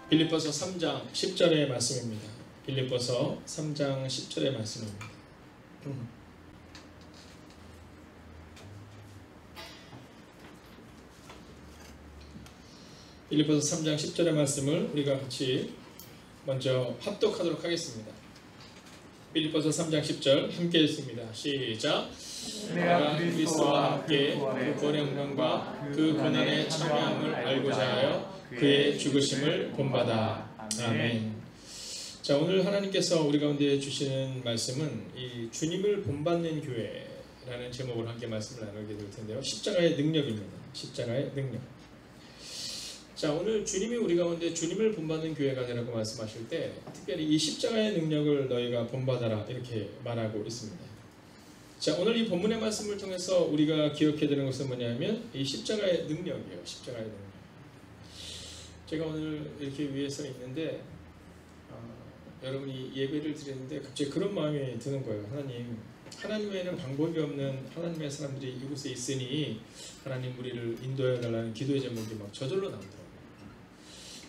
빌립보서 3장 10절의 말씀입니다. 빌립보서 3장 10절의 말씀입니다. 빌립보서 3장 10절의 말씀을 우리가 같이 먼저 합독하도록 하겠습니다. 빌립보서 3장 10절 함께 읽습니다. 시작. 내가 그리스도와 함께 그 구원의 영광과 그 고난의 참여함을 알고자 하여 그의 죽으심을 본받아. 아멘. 자, 오늘 하나님께서 우리 가운데 주시는 말씀은 이 주님을 본받는 교회라는 제목으로 함께 말씀을 나누게 될 텐데요. 십자가의 능력입니다. 십자가의 능력. 자, 오늘 주님이 우리 가운데 주님을 본받는 교회가 되라고 말씀하실 때 특별히 이 십자가의 능력을 너희가 본받아라 이렇게 말하고 있습니다. 자, 오늘 이 본문의 말씀을 통해서 우리가 기억해야 되는 것은 뭐냐면 이 십자가의 능력이에요. 십자가의 능력. 제가 오늘 이렇게 위에 서 있는데 여러분이 예배를 드리는데 갑자기 그런 마음이 드는 거예요. 하나님 외에는 방법이 없는 하나님의 사람들이 이곳에 있으니 하나님 우리를 인도해 달라는 기도의 제목이 막 저절로 나오더라고요.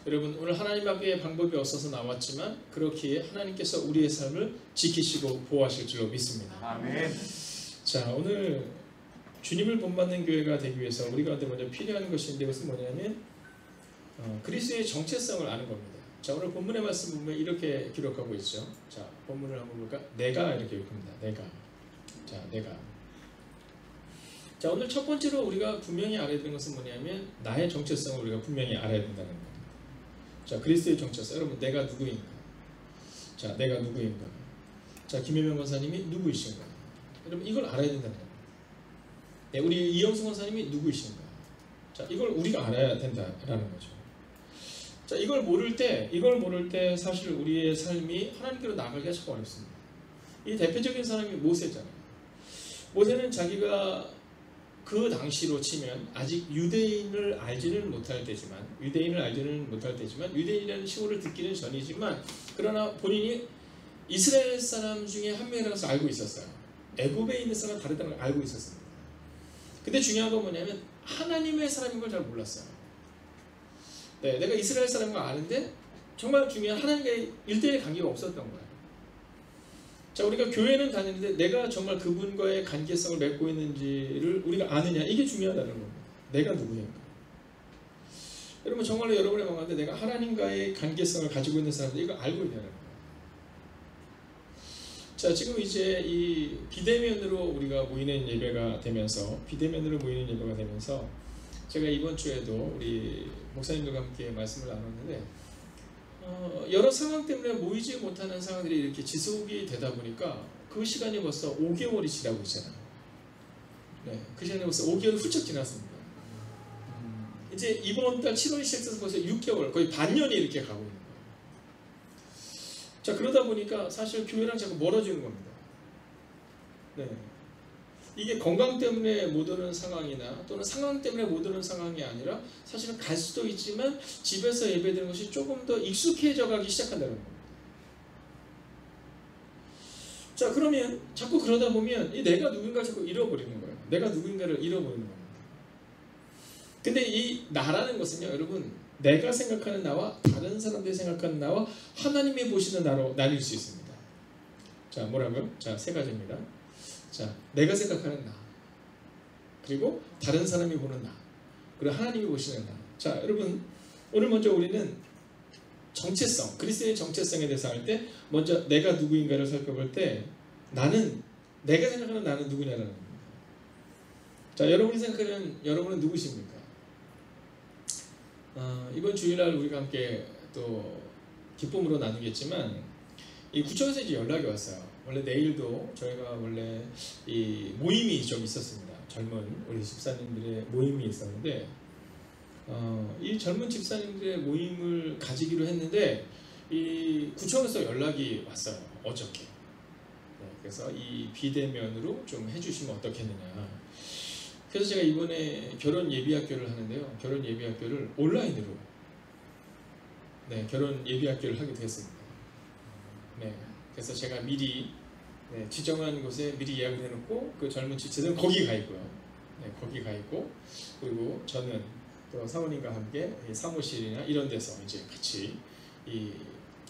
여러분, 오늘 하나님 앞에 방법이 없어서 나왔지만 그렇게 하나님께서 우리의 삶을 지키시고 보호하실 줄로 믿습니다. 아멘. 자, 오늘 주님을 본받는 교회가 되기 위해서 우리가 먼저 필요한 것인데 그것은 뭐냐면 그리스도의 정체성을 아는 겁니다. 자, 오늘 본문의 말씀 보면 이렇게 기록하고 있죠. 자, 본문을 한번 볼까? 내가 이렇게 기록합니다. 내가. 자, 내가. 자, 오늘 첫 번째로 우리가 분명히 알아야 되는 것은 뭐냐면 나의 정체성을 우리가 분명히 알아야 된다는 겁니다. 자, 그리스도의 정체성. 여러분, 내가 누구인가? 자, 내가 누구인가? 자, 김혜명 권사님이 누구이신가? 여러분, 이걸 알아야 된다는 겁니다. 네, 우리 이영승 권사님이 누구이신가? 자, 이걸 우리가 알아야 된다라는 거죠. 자, 이걸 모를 때 사실 우리의 삶이 하나님께로 나가기가 참 어렵습니다. 이 대표적인 사람이 모세잖아요. 모세는 자기가 그 당시로 치면 아직 유대인을 알지는 못할 때지만 유대인이라는 칭호를 듣기는 전이지만 그러나 본인이 이스라엘 사람 중에 한 명이라는 것을 알고 있었어요. 애굽에 있는 사람 다르다는 걸 알고 있었습니다. 근데 중요한 건 뭐냐면 하나님의 사람인 걸 잘 몰랐어요. 네, 내가 이스라엘 사람인 걸 아는데 정말 중요한 하나님과의 1대1 관계가 없었던 거예요. 자, 우리가 교회는 다니는데 내가 정말 그분과의 관계성을 맺고 있는지를 우리가 아느냐, 이게 중요하다는 겁니다. 내가 누구인가. 여러분, 정말로 여러분의 마음에 내가 하나님과의 관계성을 가지고 있는 사람들 이거 알고 있냐는 거예요. 자, 지금 이제 이 비대면으로 우리가 모이는 예배가 되면서 제가 이번 주에도 우리 목사님들과 함께 말씀을 나눴는데 여러 상황 때문에 모이지 못하는 상황들이 이렇게 지속이 되다 보니까 그 시간이 벌써 5개월이 지나고 있잖아요. 네, 그 시간이 벌써 5개월이 훌쩍 지났습니다. 이제 이번 달 7월이 시작해서 벌써 6개월, 거의 반년이 이렇게 가고 있는 거예요. 자, 그러다 보니까 사실 교회랑 자꾸 멀어지는 겁니다. 네. 이게 건강 때문에 못 오는 상황이나 또는 상황 때문에 못 오는 상황이 아니라 사실은 갈 수도 있지만 집에서 예배드리는 것이 조금 더 익숙해져 가기 시작한다는 겁니다. 자, 그러면 자꾸 그러다 보면 이 내가 누군가 자꾸 잃어버리는 거예요. 내가 누군가를 잃어버리는 겁니다. 근데 이 나라는 것은요, 여러분, 내가 생각하는 나와 다른 사람들이 생각하는 나와 하나님이 보시는 나로 나뉠 수 있습니다. 자, 뭐라고요? 자, 세 가지입니다. 자, 내가 생각하는 나, 그리고 다른 사람이 보는 나, 그리고 하나님이 보시는 나. 자, 여러분, 오늘 먼저 우리는 정체성, 그리스도의 정체성에 대해서 할 때 먼저 내가 누구인가를 살펴볼 때 내가 생각하는 나는 누구냐라는 겁니다. 자, 여러분이 생각하는 여러분은 누구십니까? 이번 주일날 우리가 함께 또 기쁨으로 나누겠지만 이 구청에서 이제 연락이 왔어요. 원래 내일도 저희가 원래 이 모임이 좀 있었습니다. 젊은 우리 집사님들의 모임이 있었는데 이 젊은 집사님들의 모임을 가지기로 했는데 이 구청에서 연락이 왔어요. 어저께. 네, 그래서 이 비대면으로 좀 해주시면 어떻겠느냐. 그래서 제가 이번에 결혼 예비학교를 하는데요. 결혼 예비학교를 온라인으로 결혼 예비학교를 하게 되었습니다. 네, 그래서 제가 미리 지정한 곳에 미리 예약을 해놓고 그 젊은 지체들은 거기 가 있고요. 네, 거기 가 있고 그리고 저는 또 사모님과 함께 사무실이나 이런 데서 이제 같이 이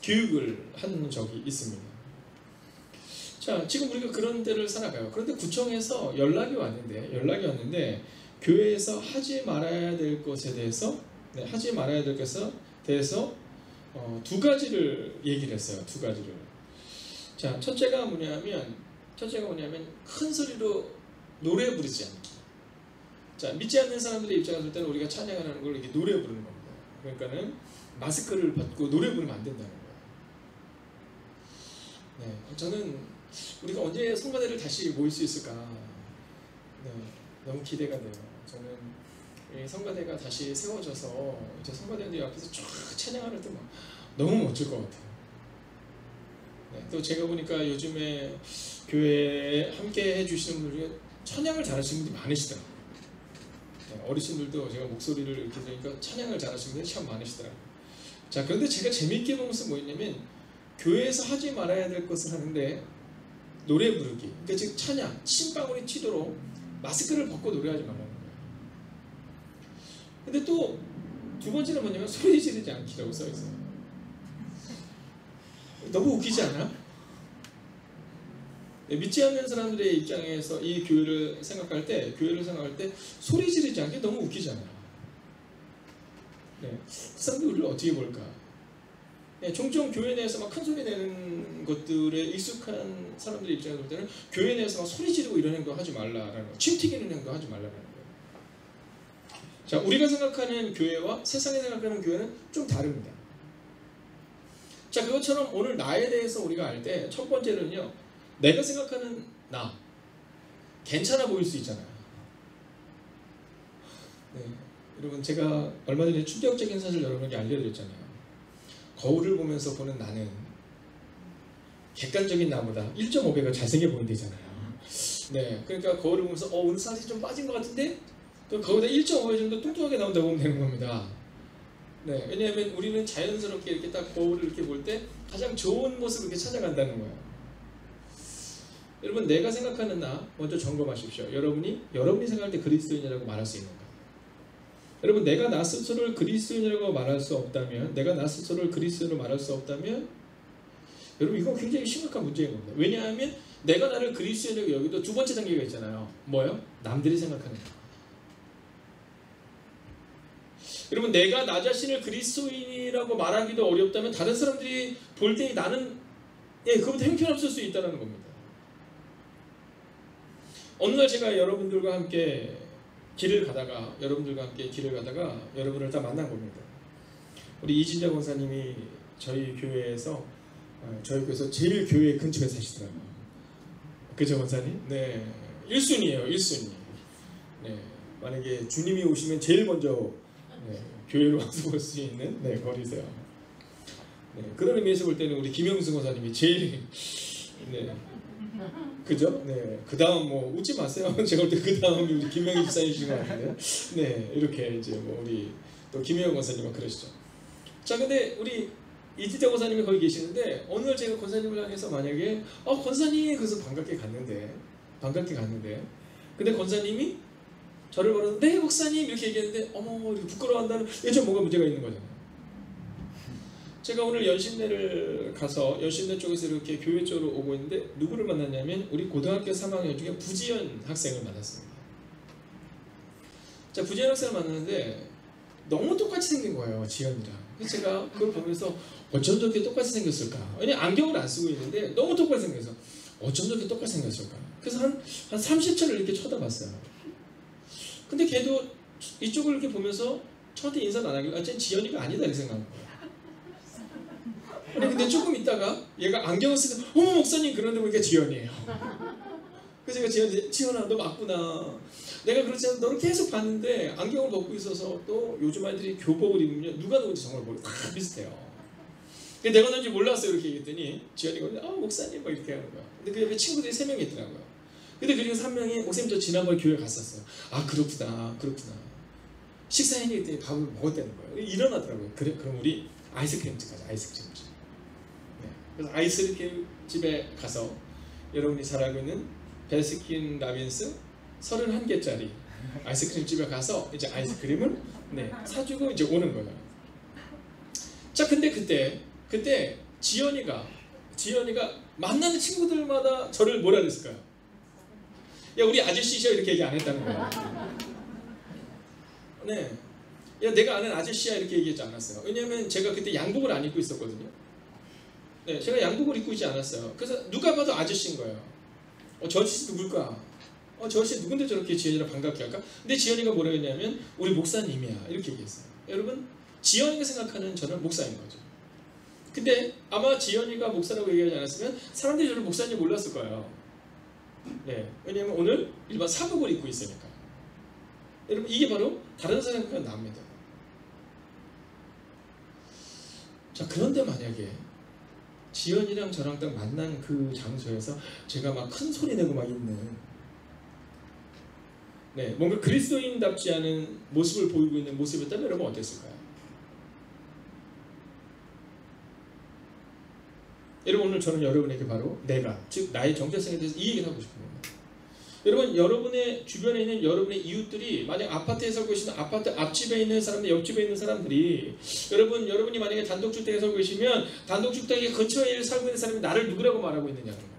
교육을 한 적이 있습니다. 자, 지금 우리가 그런 때를 살아가요. 그런데 구청에서 연락이 왔는데 교회에서 하지 말아야 될 것에 대해서 하지 말아야 될 것에 대해서 두 가지를 얘기를 했어요. 두 가지를. 자, 첫째가 뭐냐면 큰 소리로 노래 부르지 않기. 자, 믿지 않는 사람들의 입장에서 볼 때는 우리가 찬양을 하는 걸 이렇게 노래 부르는 겁니다. 그러니까는 마스크를 벗고 노래 부르면 안 된다는 거예요. 네, 저는 우리가 언제 성가대를 다시 모일 수 있을까? 네, 너무 기대가 돼요. 저는 이 성가대가 다시 세워져서 이제 성가대들 앞에서 쫙 찬양하는 때 막 너무 멋질 것 같아요. 네, 또 제가 보니까 요즘에 교회에 함께 해주시는 분들 중에 찬양을 잘하시는 분들이 많으시더라고요. 네, 어르신들도 제가 목소리를 이렇게 들으니까 찬양을 잘하시는 분들이 참 많으시더라고요. 자, 그런데 제가 재미있게 본 것은 뭐였냐면 교회에서 하지 말아야 될 것을 하는데 노래 부르기. 그러니까 즉 찬양, 침방울이 튀도록 마스크를 벗고 노래하지 말라는 거예요. 근데 또 두 번째는 뭐냐면 소리 지르지 않기라고 써 있어요. 너무 웃기지 않아? 네, 믿지 않는 사람들의 입장에서 이 교회를 생각할 때 소리 지르지 않기 너무 웃기잖아요. 네, 그 사람들이 우리를 어떻게 볼까? 네, 종종 교회 내에서 막 큰 소리 내는 것들에 익숙한 사람들의 입장에서 볼 때는 교회 내에서 막 소리 지르고 이런 행동 하지 말라라는 거, 침 튀기는 행동 하지 말라라는 거예요. 자, 우리가 생각하는 교회와 세상이 생각하는 교회는 좀 다릅니다. 자, 그것처럼 오늘 나에 대해서 우리가 알 때 첫 번째는요, 내가 생각하는 나 괜찮아 보일 수 있잖아요. 네, 여러분 제가 얼마 전에 충격적인 사실 여러분에게 알려드렸잖아요. 거울을 보면서 보는 나는 객관적인 나보다 1.5배가 잘생겨 보인대잖아요. 네, 그러니까 거울을 보면서 오늘 살이 좀 빠진 것 같은데 또 거기다 1.5배 정도 뚱뚱하게 나온다고 보면 되는 겁니다. 네, 왜냐하면 우리는 자연스럽게 이렇게 딱 거울을 이렇게 볼 때 가장 좋은 모습을 이렇게 찾아간다는 거예요. 여러분, 내가 생각하는 나 먼저 점검하십시오. 여러분이 생각할 때 그리스도인이라고 말할 수 있는가? 여러분, 내가 나 스스로를 그리스도인이라고 말할 수 없다면, 여러분 이건 굉장히 심각한 문제인 겁니다. 왜냐하면 내가 나를 그리스도인이라고 여기도 두 번째 단계가 있잖아요. 뭐요? 남들이 생각하는 거. 여러분, 내가 나 자신을 그리스도인이라고 말하기도 어렵다면 다른 사람들이 볼 때 나는 그것보다 형편없을 수 있다는 겁니다. 어느 날 제가 여러분들과 함께 길을 가다가 여러분을 다 만난 겁니다. 우리 이진자 권사님이 저희 교회에서 제일 교회 근처에 사시더라고요. 그죠, 권사님? 네, 1순위예요, 1순위. 네, 만약에 주님이 오시면 제일 먼저 교회로 와서 볼 수 있는 거리세요. 네, 그런 의미에서 볼 때는 우리 김영수 권사님이 제일 그죠? 네, 그 다음 뭐 웃지 마세요. 제가 볼 때 그 다음이 우리 김영희 집사님이신 것 같은데, 네, 이렇게 이제 뭐 우리 또 김영희 권사님은 그러시죠. 자, 근데 우리 이지태 권사님이 거기 계시는데 어느 날 제가 권사님을 향해서 만약에 권사님 그래서 반갑게 갔는데 근데 권사님이 저를 보는 네 목사님 이렇게 얘기했는데 어머 이렇게 부끄러워한다는 좀 뭔가 문제가 있는 거잖아요. 제가 오늘 연신내를 가서 연신내 쪽에서 이렇게 교회 쪽으로 오고 있는데 누구를 만났냐면 우리 고등학교 3학년 중에 부지연 학생을 만났습니다. 자, 부지연 학생을 만났는데 너무 똑같이 생긴 거예요, 지연이랑. 그래서 제가 그걸 보면서 어쩜 저렇게 똑같이 생겼을까? 왜냐면 안경을 안 쓰고 있는데 너무 똑같이 생겨서 어쩜 저렇게 똑같이 생겼을까? 그래서 한 30초를 이렇게 쳐다봤어요. 근데 걔도 이쪽을 이렇게 보면서 저한테 인사를 안 하길래 쟤 지연이가 아니다 이렇게 생각한 거예요. 근데 조금 있다가 얘가 안경을 쓰고 어머 목사님 그런데 보니까 지연이에요. 그래서 제가 지연아 너 맞구나. 내가 그렇지 않아도 너를 계속 봤는데 안경을 벗고 있어서 또 요즘 아이들이 교복을 입으면 누가 누군지 정말 모르고 다 비슷해요. 근데 내가 뭔지 몰랐어요 이렇게 얘기했더니 지연이가 목사님 뭐 이렇게 하는 거야. 근데 그 옆에 친구들이 3명이 있더라고요. 근데 그 중에 3명이 목사님 저 지난번에 교회 갔었어요. 그렇구나. 식사했니? 그랬더니 밥을 먹었다는 거예요. 일어나더라고요. 그래 그럼 우리 아이스크림집 가자. 아이스크림집. 네. 그래서 아이스크림집에 가서 여러분이 잘 알고 있는 베스킨 라빈스 31개짜리 아이스크림 집에 가서 이제 아이스크림을 사주고 이제 오는 거예요. 자, 근데 그때 지연이가 만나는 친구들마다 저를 뭐라 그랬을까요? 야, 우리 아저씨셔, 이렇게 얘기 안 했다는 거예요. 네, 야, 내가 아는 아저씨야, 이렇게 얘기하지 않았어요. 왜냐하면 제가 그때 양복을 안 입고 있었거든요. 네, 제가 양복을 입고 있지 않았어요. 그래서 누가 봐도 아저씨인 거예요. 저 아저씨 누굴까? 저 아저씨 누군데 저렇게 지연이랑 반갑게 할까? 근데 지연이가 뭐라 했냐면 우리 목사님이야, 이렇게 얘기했어요. 여러분, 지연이가 생각하는 저는 목사인 거죠. 근데 아마 지연이가 목사라고 얘기하지 않았으면 사람들이 저를 목사님 몰랐을 거예요. 네, 왜냐하면 오늘 일반 사복을 입고 있으니까. 여러분, 이게 바로 다른 사람과 납니다. 자, 그런데 만약에 지연이랑 저랑 딱 만난 그 장소에서 제가 막 큰 소리 내고 막 있는, 뭔가 그리스도인답지 않은 모습을 보이고 있는 모습이었다면 여러분 어땠을까요? 여러분, 오늘 저는 여러분에게 바로 내가, 즉 나의 정체성에 대해서 이 얘기를 하고 싶은 겁니다. 여러분, 여러분의 주변에 있는 여러분의 이웃들이 만약 아파트에 살고 계시는 아파트 앞집에 있는 사람들, 옆집에 있는 사람들이 여러분이 만약에 단독주택에 살고 계시면 단독주택의 근처에 살고 있는 사람이 나를 누구라고 말하고 있느냐는 겁니다.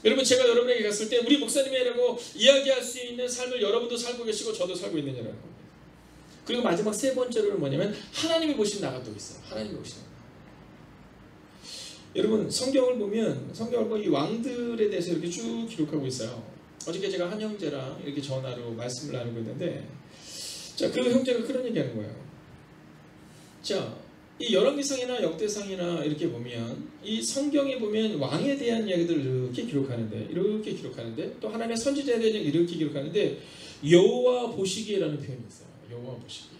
여러분, 제가 여러분에게 갔을 때 우리 목사님이라고 이야기할 수 있는 삶을 여러분도 살고 계시고 저도 살고 있느냐는 겁니다. 그리고 마지막 세 번째로는 뭐냐면 하나님이 보시는 나가 또 있어요. 하나님이 보시는 나. 여러분, 성경을 보면 이 왕들에 대해서 이렇게 쭉 기록하고 있어요. 어저께 제가 한 형제랑 이렇게 전화로 말씀을 나누고 있는데, 자, 그 형제가 그런 얘기하는 거예요. 자, 이 열왕기상이나 역대상이나 이렇게 보면 이 성경에 보면 왕에 대한 이야기들을 이렇게 기록하는데 또 하나님의 선지자에 대한 이야기 이렇게 기록하는데 여호와 보시기에라는 표현이 있어요. 여호와 보시기에.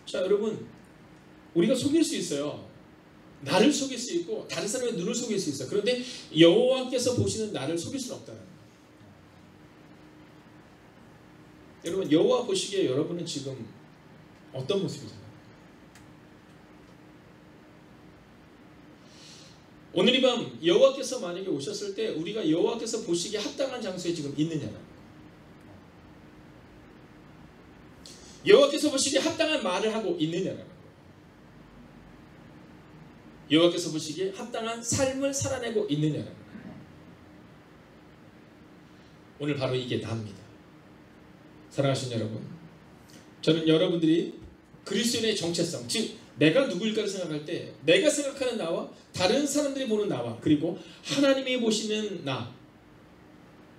자, 여러분, 우리가 속일 수 있어요. 나를 속일 수 있고 다른 사람의 눈을 속일 수 있어요. 그런데 여호와께서 보시는 나를 속일 수는 없다는 거예요. 여러분, 여호와 보시기에 여러분은 지금 어떤 모습이잖아요. 오늘 이 밤 여호와께서 만약에 오셨을 때 우리가 여호와께서 보시기에 합당한 장소에 지금 있느냐는 거예요. 여호와께서 보시기에 합당한 말을 하고 있느냐는 거예요. 여호와께서 보시기에 합당한 삶을 살아내고 있느냐는 거예요. 오늘 바로 이게 나입니다. 사랑하신 여러분, 저는 여러분들이 그리스도인의 정체성, 즉 내가 누구일까를 생각할 때 내가 생각하는 나와 다른 사람들이 보는 나와 그리고 하나님이 보시는 나,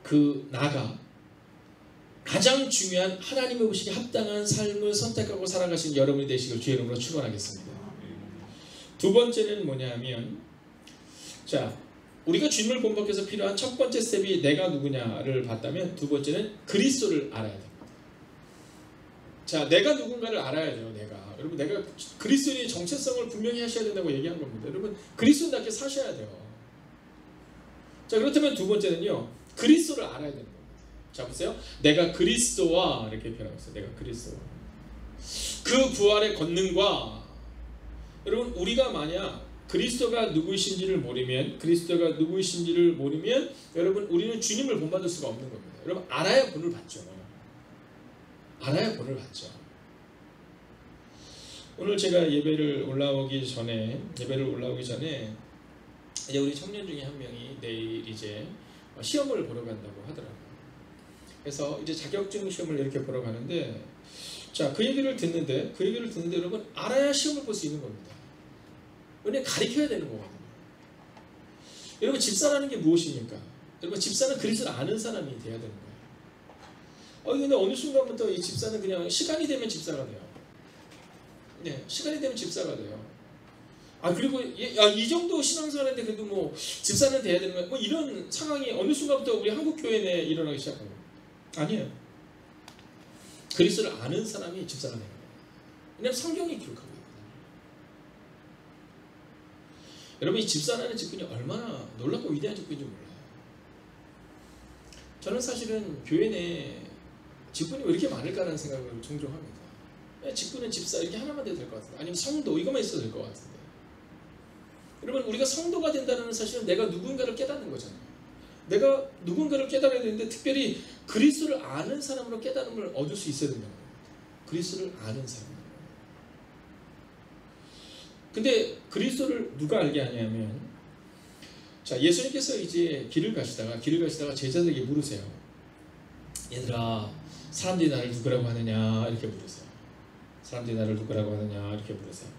그 나가 가장 중요한 하나님이 보시기에 합당한 삶을 선택하고 살아가신 여러분이 되시길 주의 이름으로 축원하겠습니다. 두 번째는 뭐냐면, 자, 우리가 주님을 본받기 위해서 필요한 첫 번째 스텝이 내가 누구냐를 봤다면 두 번째는 그리스도를 알아야 됩니다. 자, 내가 누군가를 알아야죠. 여러분, 내가 그리스도인의 정체성을 분명히 하셔야 된다고 얘기한 겁니다. 여러분, 그리스도인답게 사셔야 돼요. 자, 그렇다면 두 번째는요, 그리스도를 알아야 되는 겁니다. 자, 보세요. 내가 그리스도와 이렇게 표현하고 있어요. 내가 그리스도와 그 부활의 권능과, 여러분, 우리가 만약 그리스도가 누구이신지를 모르면 여러분, 우리는 주님을 본받을 수가 없는 겁니다. 여러분, 알아야 본을 받죠. 오늘 제가 예배를 올라오기 전에 이제 우리 청년 중에 한 명이 내일 이제 시험을 보러 간다고 하더라고요. 그래서 이제 자격증 시험을 이렇게 보러 가는데, 자, 그 얘기를 듣는데 여러분, 알아야 시험을 볼 수 있는 겁니다. 왜냐면 가르쳐야 되는 거거든요. 여러분, 집사라는 게 무엇입니까? 여러분, 집사는 그리스도를 아는 사람이 돼야 되는 거예요. 근데 어느 순간부터 이 집사는 그냥 시간이 되면 집사가 돼요. 시간이 되면 집사가 돼요. 그리고 이 정도 신앙생활인데 그래도 뭐 집사는 돼야 되는 거야. 뭐 이런 상황이 어느 순간부터 우리 한국 교회 내에 일어나기 시작해요. 아니에요. 그리스도를 아는 사람이 집사가 되는 거예요. 왜냐하면 성경이 기록하고 있거든요. 여러분, 이 집사라는 직분이 얼마나 놀랍고 위대한 직분인지 몰라요. 저는 사실은 교회 내에 직분이 왜 이렇게 많을까라는 생각을 종종 합니다. 직분은 집사 이렇게 하나만 돼도 될 것 같은데, 아니면 성도 이것만 있어도 될 것 같은데, 여러분, 우리가 성도가 된다는 사실은 내가 누군가를 깨닫는 거잖아요. 내가 누군가를 깨달아야 되는데 특별히 그리스도를 아는 사람으로 깨달음을 얻을 수 있어야 된다는 겁니다. 그리스도를 아는 사람. 근데 그리스도를 누가 알게 하냐면, 자, 예수님께서 이제 길을 가시다가 제자들에게 물으세요. 얘들아, 사람들이 나를 누구라고 하느냐 이렇게 물으세요. 사람들이 나를 누구라고 하느냐 이렇게 물으세요.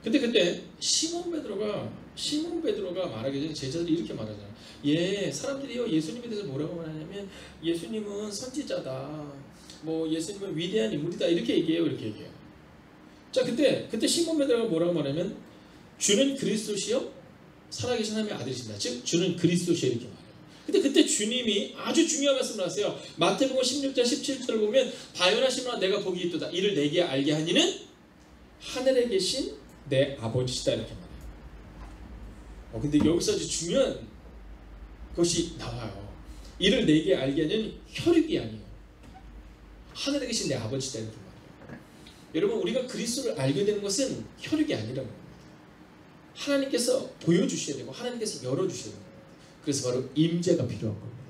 근데 그때 시몬 베드로가 말하기 전에 제자들이 이렇게 말하잖아요. 사람들이요 예수님에 대해서 뭐라고 말하냐면 예수님은 선지자다, 뭐 예수님은 위대한 인물이다 이렇게 얘기해요. 자, 그때 시몬 베드로가 뭐라고 말하면 주는 그리스도시요 살아계신 하나님의 아들이신다. 즉 주는 그리스도시요 이렇게 말해요. 근데 그때 주님이 아주 중요한 말씀을 하세요. 마태복음 16장 17절을 보면 바요나시므나 내가 복이 있도다. 이를 내게 알게 하니는 하늘에 계신 내 아버지시다 이렇게 말해요. 근데 여기서 아주 중요한 것이 나와요. 이를 내게 알게 하는 혈육이 아니에요. 하늘에 계신 내 아버지시다 이렇게 말해요. 여러분, 우리가 그리스도를 알게 되는 것은 혈육이 아니라는 겁니다. 하나님께서 보여주셔야 되고 하나님께서 열어주셔야 됩니다. 그래서 바로 임재가 필요한 겁니다.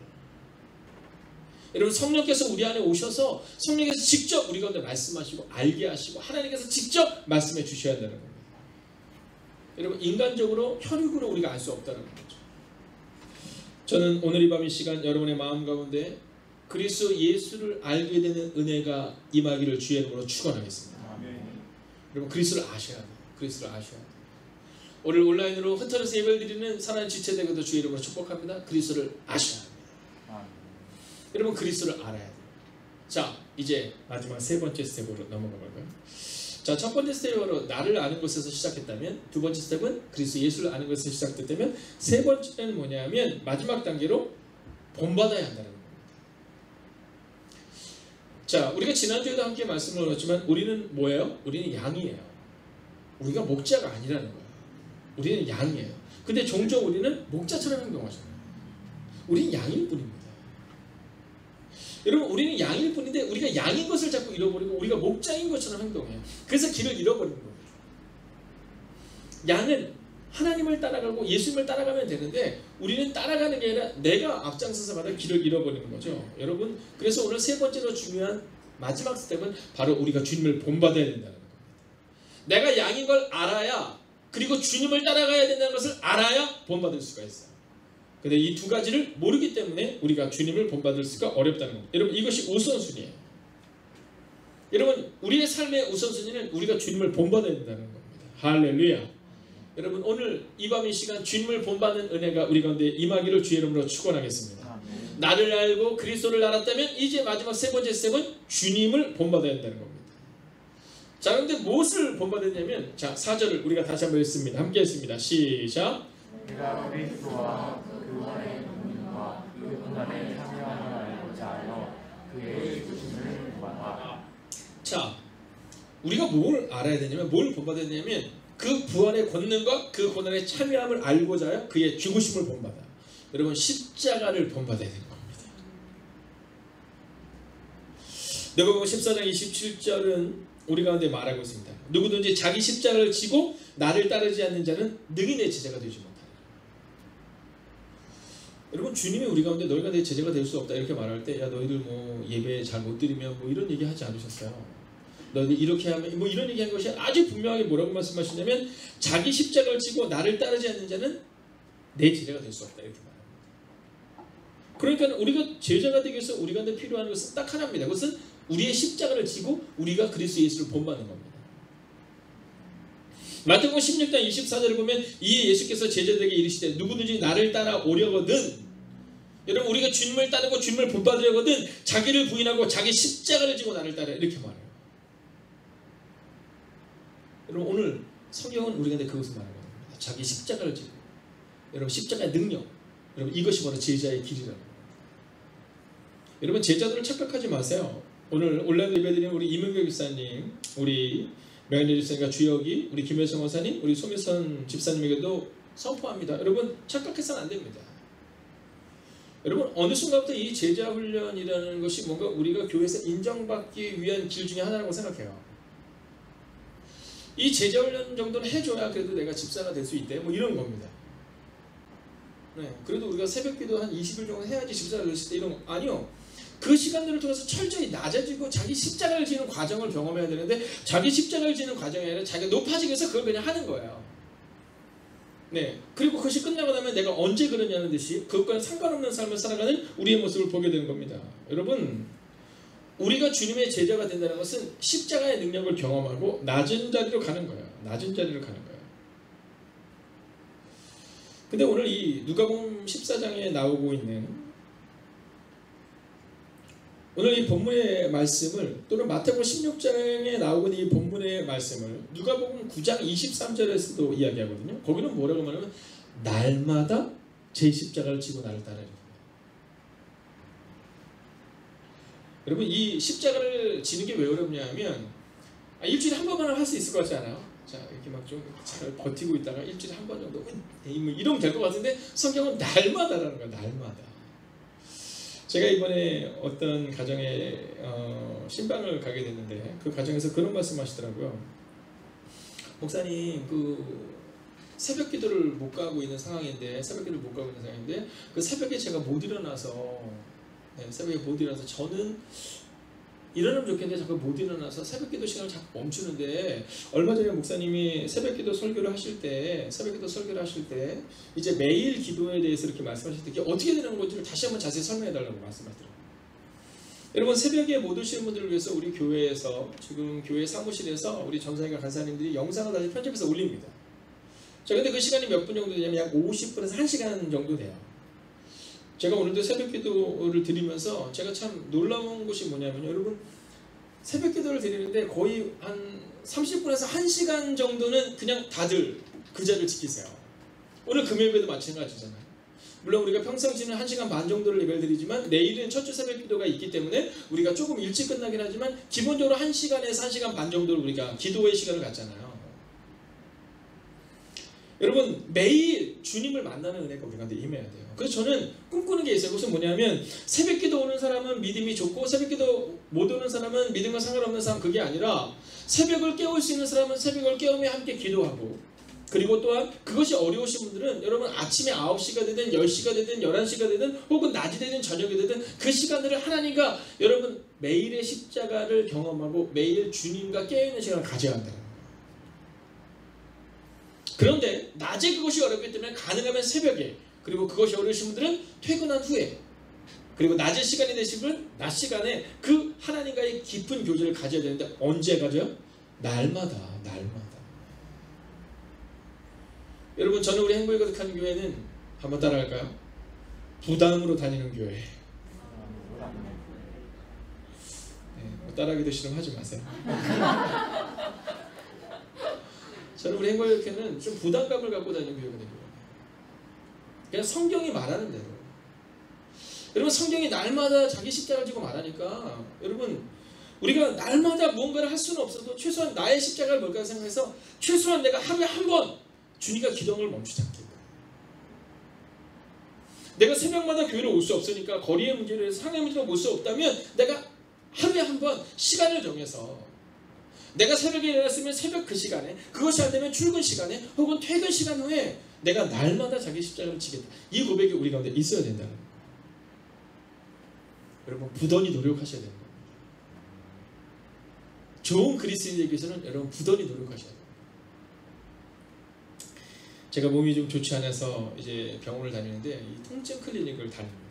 여러분, 성령께서 우리 안에 오셔서 성령께서 직접 우리 가운데 말씀하시고 알게 하시고 하나님께서 직접 말씀해 주셔야 한다는 겁니다. 여러분, 인간적으로 혈육으로 우리가 알 수 없다는 거죠. 저는 오늘 이 밤 이 시간 여러분의 마음 가운데 그리스도 예수를 알게 되는 은혜가 임하기를 주의 이름으로 축원하겠습니다. 여러분, 그리스도를 아셔야 돼요. 그리스도를 아셔야 돼요. 오늘 온라인으로 흩어져서 예배를 드리는 사랑하는 지체되고도 주의 이름으로 축복합니다. 그리스도를 아셔야 합니다. 여러분, 그리스도를 알아야 돼요. 자, 이제 마지막 세 번째 스텝으로 넘어가 볼까요? 자, 첫 번째 스텝으로 나를 아는 것에서 시작했다면, 두 번째 스텝은 그리스도 예수를 아는 것에서 시작됐다면, 세 번째는 뭐냐면 마지막 단계로 본받아야 한다는 겁니다. 자, 우리가 지난주에도 함께 말씀을 드렸지만 우리는 뭐예요? 우리는 양이에요. 우리가 목자가 아니라는 거예요. 우리는 양이에요. 근데 종종 우리는 목자처럼 행동하잖아요. 우리는 양일 뿐입니다. 여러분, 우리는 양일 뿐인데 우리가 양인 것을 자꾸 잃어버리고 우리가 목자인 것처럼 행동해요. 그래서 길을 잃어버리는 거예요. 양은 하나님을 따라가고 예수님을 따라가면 되는데 우리는 따라가는 게 아니라 내가 앞장서서 가다 길을 잃어버리는 거죠. 여러분, 그래서 오늘 세 번째로 중요한 마지막 스텝은 바로 우리가 주님을 본받아야 된다는 겁니다. 내가 양인 걸 알아야, 그리고 주님을 따라가야 된다는 것을 알아야 본받을 수가 있어요. 근데 이 두 가지를 모르기 때문에 우리가 주님을 본받을 수가 어렵다는 겁니다. 여러분, 이것이 우선순위예요. 여러분, 우리의 삶의 우선순위는 우리가 주님을 본받아야 된다는 겁니다. 할렐루야. 여러분, 오늘 이 밤 이 시간 주님을 본받는 은혜가 우리 가운데 임하기를 주의 이름으로 축원하겠습니다. 나를 알고 그리스도를 알았다면 이제 마지막 세 번째 스텝은 주님을 본받아야 된다는 겁니다. 자, 그런데 무엇을 본받았냐면, 자, 4절을 우리가 다시 한번 읽습니다. 함께 했습니다. 시작. 내가 그리스도와 그 안에 있는가 그 고난의 참여함을 알고자 하여 그의 죽으심을 본받아. 자, 우리가 뭘 알아야 되냐면, 뭘 본받아야 되냐면 그 부활의 권능과 그 고난의 참여함을 알고자 하여 그의 죽으심을 본받아. 여러분, 십자가를 본받아야 되는 겁니다. 누가복음 14장 27절은 우리 가운데 말하고 있습니다. 누구든지 자기 십자가를 지고 나를 따르지 않는 자는 능히 내 제자가 되지 못하리라. 여러분, 주님이 우리 가운데 너희가 내 제자가 될 수 없다 이렇게 말할 때, 야, 너희들 뭐 예배 잘 못 드리면 뭐 이런 얘기 하지 않으셨어요. 너희들 이렇게 하면 뭐 이런 얘기한 것이 아주 분명하게 뭐라고 말씀하시냐면, 자기 십자가를 지고 나를 따르지 않는 자는 내 제자가 될 수 없다 이렇게 말합니다. 그러니까 우리가 제자가 되기 위해서 우리 가운데 필요한 것은 딱 하나입니다. 그것은 우리의 십자가를 지고 우리가 그리스도 예수를 본받는 겁니다. 마태복음 16장 24절을 보면 이에 예수께서 제자들에게 이르시되 누구든지 나를 따라오려거든, 여러분, 우리가 주님을 따르고 주님을 본받으려거든 자기를 부인하고 자기 십자가를 지고 나를 따라 이렇게 말해요. 여러분, 오늘 성경은 우리 가운데 그것을 말하는 겁니다. 자기 십자가를 지고. 여러분, 십자가의 능력, 여러분, 이것이 바로 제자의 길이라는 겁니다. 여러분, 제자들을 착각하지 마세요. 오늘 온라인 예배드리는 우리 이문경 집사님, 우리 명현재 집사님과 주혁이, 우리 김혜성 원사님, 우리 소미선 집사님에게도 선포합니다. 여러분, 착각해서는 안 됩니다. 여러분, 어느 순간부터 이 제자 훈련이라는 것이 뭔가 우리가 교회에서 인정받기 위한 길 중에 하나라고 생각해요. 이 제자 훈련 정도는 해줘야 그래도 내가 집사가 될 수 있대, 뭐 이런 겁니다. 네, 그래도 우리가 새벽기도 한 20일 정도 해야지 십자가를 졌을 때 이런 거 아니요. 그 시간들을 통해서 철저히 낮아지고 자기 십자가를 지는 과정을 경험해야 되는데 자기 십자가를 지는 과정이 아니라 자기가 높아지기 위해서 그걸 그냥 하는 거예요. 네, 그리고 그것이 끝나고 나면 내가 언제 그러냐는 듯이 그것과는 상관없는 삶을 살아가는 우리의 모습을 보게 되는 겁니다. 여러분, 우리가 주님의 제자가 된다는 것은 십자가의 능력을 경험하고 낮은 자리로 가는 거예요. 낮은 자리로 가는 거예요. 근데 오늘 이 누가복음 14장에 나오고 있는 오늘 이 본문의 말씀을 또는 마태복음 16장에 나오고 있는 이 본문의 말씀을 누가복음 9장 23절에서도 이야기하거든요. 거기는 뭐라고 말하면 날마다 제 십자가를 지고 나를 따르라. 여러분, 이 십자가를 지는 게 왜 어렵냐면 일주일에 한 번만 할 수 있을 것 같지 않아요? 자, 이렇게 막 좀 잘 버티고 있다가 일주일에 한 번 정도 이러면 될 것 같은데 성경은 날마다라는 거야. 날마다. 제가 이번에 어떤 가정에 신방을 가게 됐는데 그 가정에서 그런 말씀하시더라고요. 목사님, 그 새벽 기도를 못 가고 있는 상황인데 그 새벽에 제가 못 일어나서 새벽에 못 일어나서 저는 일어나면 좋겠는데 자꾸 못 일어나서 새벽기도 시간을 자꾸 멈추는데 얼마 전에 목사님이 새벽기도 설교를 하실 때 이제 매일 기도에 대해서 이렇게 말씀하실 때 이게 어떻게 되는 건지를 다시 한번 자세히 설명해 달라고 말씀하시더라고요. 여러분, 새벽에 못 오시는 분들을 위해서 우리 교회에서 지금 교회 사무실에서 우리 전사님과 간사님들이 영상을 다시 편집해서 올립니다. 자, 근데 그 시간이 몇 분 정도 되냐면 약 50분에서 1시간 정도 돼요. 제가 오늘도 새벽기도를 드리면서 제가 참 놀라운 것이 뭐냐면 여러분, 새벽기도를 드리는데 거의 한 30분에서 1시간 정도는 그냥 다들 그 자리를 지키세요. 오늘 금요일에도 마찬가지잖아요. 물론 우리가 평상시는 1시간 반 정도를 예배를 드리지만 내일은 첫 주 새벽기도가 있기 때문에 우리가 조금 일찍 끝나긴 하지만 기본적으로 1시간에서 1시간 반 정도를 우리가 기도의 시간을 갖잖아요. 여러분, 매일 주님을 만나는 은혜가 우리 가운데 임해야 돼요. 그래서 저는 꿈꾸는 게 있어요. 그것은 뭐냐면 새벽기도 오는 사람은 믿음이 좋고 새벽기도 못 오는 사람은 믿음과 상관없는 사람, 그게 아니라 새벽을 깨울 수 있는 사람은 새벽을 깨우며 함께 기도하고, 그리고 또한 그것이 어려우신 분들은 여러분 아침에 9시가 되든 10시가 되든 11시가 되든 혹은 낮이 되든 저녁이 되든 그 시간들을 하나님과 여러분 매일의 십자가를 경험하고 매일 주님과 깨어있는 시간을 가져야 한다. 그런데 낮에 그것이 어렵기 때문에 가능하면 새벽에, 그리고 그것이 어려우신 분들은 퇴근한 후에, 그리고 낮의 시간이 되신 분은 낮 시간에 그 하나님과의 깊은 교제를 가져야 되는데 언제 가져요? 날마다. 여러분, 저는 우리 행복이 거듭하는 교회는 한번 따라할까요? 부담으로 다니는 교회. 뭐 따라하기도 싫으면 하지 마세요. 저는 우리 행복교회는 좀 부담감을 갖고 다니는 교회가 되고요. 그냥 성경이 말하는 대로. 여러분, 성경이 날마다 자기 십자가를 지고 말하니까 여러분, 우리가 날마다 무언가를 할 수는 없어도 최소한 나의 십자가를 뭘까 생각해서 최소한 내가 하루에 한 번 주님과 기도를 멈추지 않겠다. 내가 새벽마다 교회를 올 수 없으니까 거리의 문제로 해서 상의 문제로 올 수 없다면 내가 하루에 한 번 시간을 정해서 내가 새벽에 일어났으면 새벽 그 시간에, 그것이 안 되면 출근 시간에 혹은 퇴근 시간 후에 내가 날마다 자기 십자가를 지겠다. 이 고백이 우리 가운데 있어야 된다는 거예요. 여러분, 부단히 노력하셔야 되는 겁니다. 좋은 그리스도인에게 위해서는 여러분 부단히 노력하셔야 돼요. 제가 몸이 좀 좋지 않아서 이제 병원을 다니는데 이 통증 클리닉을 다닙니다.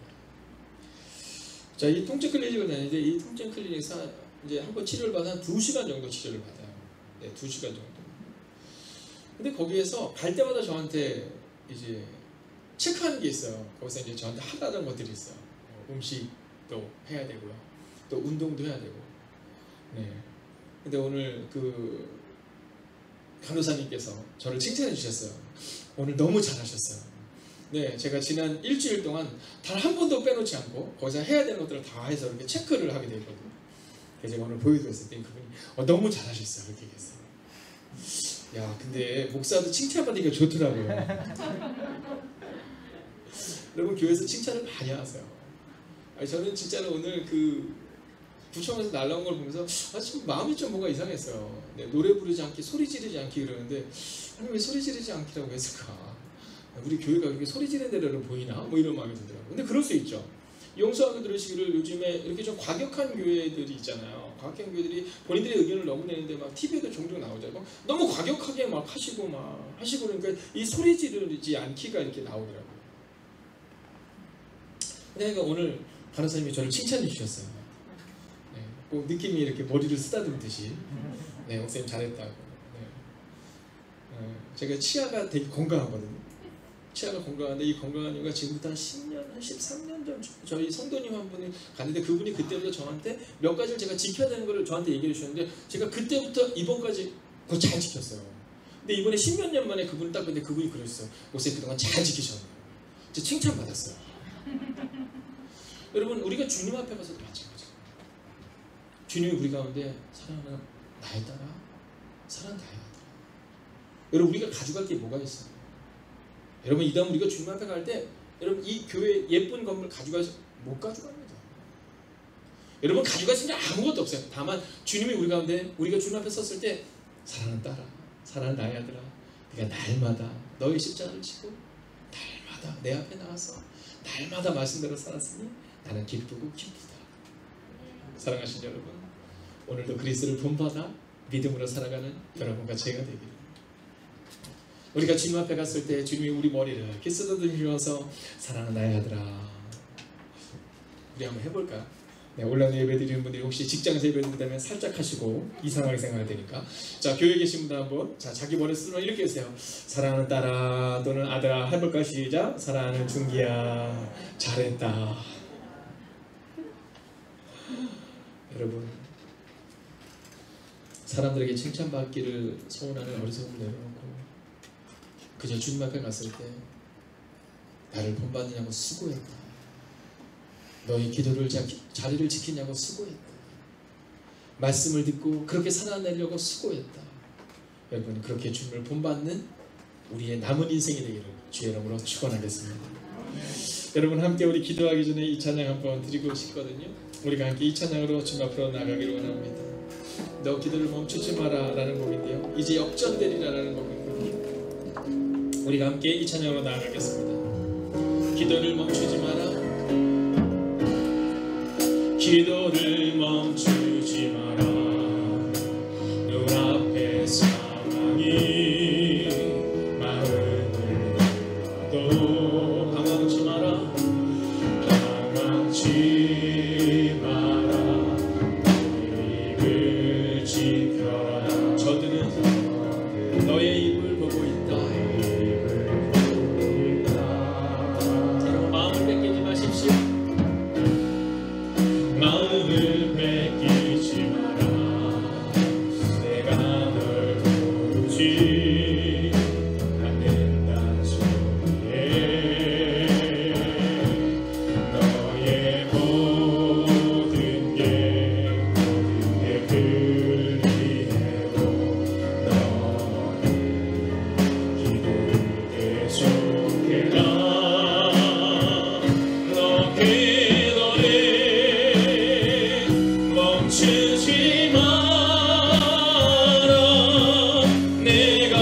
자, 이 통증 클리닉을 다니는데 이 통증 클리닉에서 이제 한번 치료를 받아 한 2시간 정도 치료를 받아요. 네, 2시간 정도. 근데 거기에서 갈 때마다 저한테 이제 체크하는 게 있어요. 거기서 이제 저한테 하라는 것들이 있어요. 음식도 해야 되고요. 또 운동도 해야 되고. 네. 근데 오늘 그 간호사님께서 저를 칭찬해 주셨어요. 오늘 너무 잘하셨어요. 네, 제가 지난 일주일 동안 단 한 번도 빼놓지 않고 거기서 해야 되는 것들을 다 해서 이렇게 체크를 하게 되거든요. 그래서 제가 오늘 보여드렸을 때 그분이 너무 잘하셨어요. 그렇게 얘기했어요. 야, 근데 목사도 칭찬받으니까 좋더라고요. 여러분, 교회에서 칭찬을 많이 하세요. 아니, 저는 진짜로 오늘 그 부총에서 날라온 걸 보면서 좀 마음이 좀 뭔가 이상했어요. 네, 노래 부르지 않기, 소리 지르지 않기 이러는데 아니 왜 소리 지르지 않기라고 했을까? 우리 교회가 그렇게 소리 지르는 대로 보이나? 뭐 이런 마음이 들더라고요. 근데 그럴 수 있죠. 용서하고 들으시기를 요즘에 이렇게 좀 과격한 교회들이 있잖아요. 과격한 교회들이 본인들의 의견을 너무 내는데 막 TV에도 종종 나오잖아요. 너무 과격하게 막 하시고 그러니까 이 소리 지르지 않기가 이렇게 나오더라고요. 그러니까 오늘 간호사님이 저를 칭찬해 주셨어요. 네, 꼭 느낌이 이렇게 머리를 쓰다듬듯이 네, 목사님 잘했다고. 네. 제가 치아가 되게 건강하거든요. 치아가 건강한데 이 건강한 이유가 지금부터 한 10년, 한 13년 전 저희 성도님 한 분이 갔는데 그분이 그때부터 저한테 몇 가지를 제가 지켜야 되는 걸 저한테 얘기해 주셨는데 제가 그때부터 이번까지 그거 잘 지켰어요. 근데 이번에 10몇 년 만에 그분을 딱 봤는데 그분이 그러셨어요. 목사님 그동안 잘 지키셨네요. 제가 칭찬받았어요. 여러분 우리가 주님 앞에 가서도 마찬가지예요. 주님이 우리 가운데 사랑하는 나에 따라 사랑 다해야 돼. 여러분 우리가 가져갈 게 뭐가 있어요? 여러분 이 다음 우리가 주님 앞에 갈 때 여러분 이 교회 예쁜 건물 가져가서 못 가져갑니다. 여러분 가져갈 수 있는 아무것도 없어요. 다만 주님이 우리 가운데 우리가 주님 앞에 섰을 때 사랑하는 딸아, 사랑하는 나의 아들아, 네가 날마다 너의 십자가를 지고 날마다 내 앞에 나와서 날마다 말씀대로 살았으니 나는 기쁘고 기쁘다. 사랑하신 여러분, 오늘도 그리스도를 본받아 믿음으로 살아가는 여러분과 제가 되기를. 우리가 주님 앞에 갔을 때 주님이 우리 머리를 이렇게 쓰다듬으면서 사랑하는 나의 아들아, 우리 한번 해볼까요? 네, 온라인 예배 드리는 분들이 혹시 직장에서 예배 드린다면 살짝 하시고 이상하게 생각할 테니까. 자, 교회에 계신 분들 한번 자기 머리 쓰면 이렇게 해주세요. 사랑하는 딸아 또는 아들아 해볼까? 시작. 사랑하는 준기야 잘했다. 여러분 사람들에게 칭찬받기를 소원하는 어리석음을 내려놓고 그저 주님 앞에 갔을 때 나를 본받느냐고 수고했다. 너희 기도를 자리를 지키냐고 수고했다. 말씀을 듣고 그렇게 살아내려고 수고했다. 여러분 그렇게 주님을 본받는 우리의 남은 인생이 되기를 주의 이름으로 축원하겠습니다. 여러분 함께 우리 기도하기 전에 이 찬양 한번 드리고 싶거든요. 우리가 함께 이 찬양으로 주님 앞으로 나가기를 원합니다. 너 기도를 멈추지 마라 라는 곡인데요, 이제 역전되리라 라는 곡입니다. 우리가 함께 이 찬양으로 나아가겠습니다. 기도를 멈추지 마라, 기도를 멈추지 마라. 눈앞에 상황이 마음을 눌러도 방황치 마라, 방황치 마라. 입을 지켜라. 저들은 너의 입을 보고 있다. 마음을 뺏기지 마십시오. 마음을 뺏기지 마라. 내가 널 모르지 않는다는 소리에 너의 모든 게 내 그리해로 너는 기도를 계속해라. 너 기도를 멈추지 마라. 내가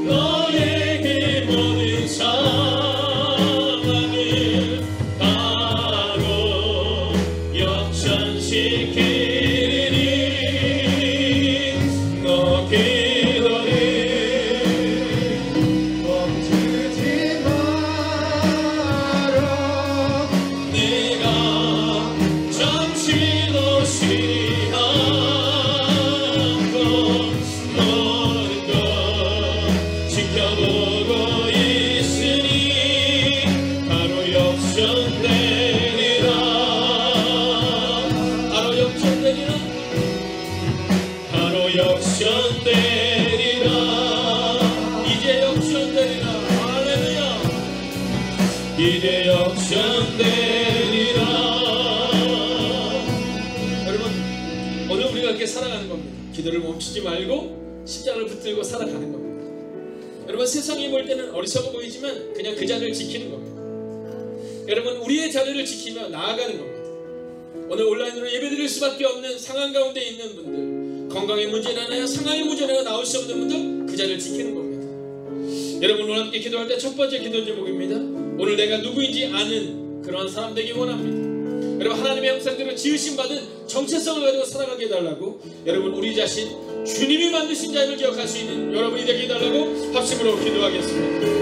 너에게 모든 상황을 바로 역전시키리니 너 기도를 멈추지 마라. 내가 잠시도 쉬지 않고 모든 것 지켜보고 있으니 바로 역전되리라. 바로 역전되리라. 바로 역전되리라. 이제 역전되리라. 할렐루야. 이제 역전되리라. 여러분 오늘 우리가 이렇게 살아가는 겁니다. 기도를 멈추지 말고 십자가를 붙들고 살아가는 겁니다. 여러분 세상이 볼 때는 어리석어 보이지만 그냥 그 자리를 지키는 겁니다. 여러분 우리의 자리를 지키며 나아가는 겁니다. 오늘 온라인으로 예배드릴 수밖에 없는 상황 가운데 있는 분들, 건강의 문제나 상황의 문제나 나올 수 없는 분들 그 자리를 지키는 겁니다. 여러분 오늘 함께 기도할 때 첫 번째 기도 제목입니다. 오늘 내가 누구인지 아는 그런 사람 되기 원합니다. 여러분 하나님의 형상대로 지으심 받은 정체성을 가지고 살아가게 해달라고, 여러분 우리 자신 주님이 만드신 자를 기억할 수 있는 여러분이 되게 해달라고 합심으로 기도하겠습니다.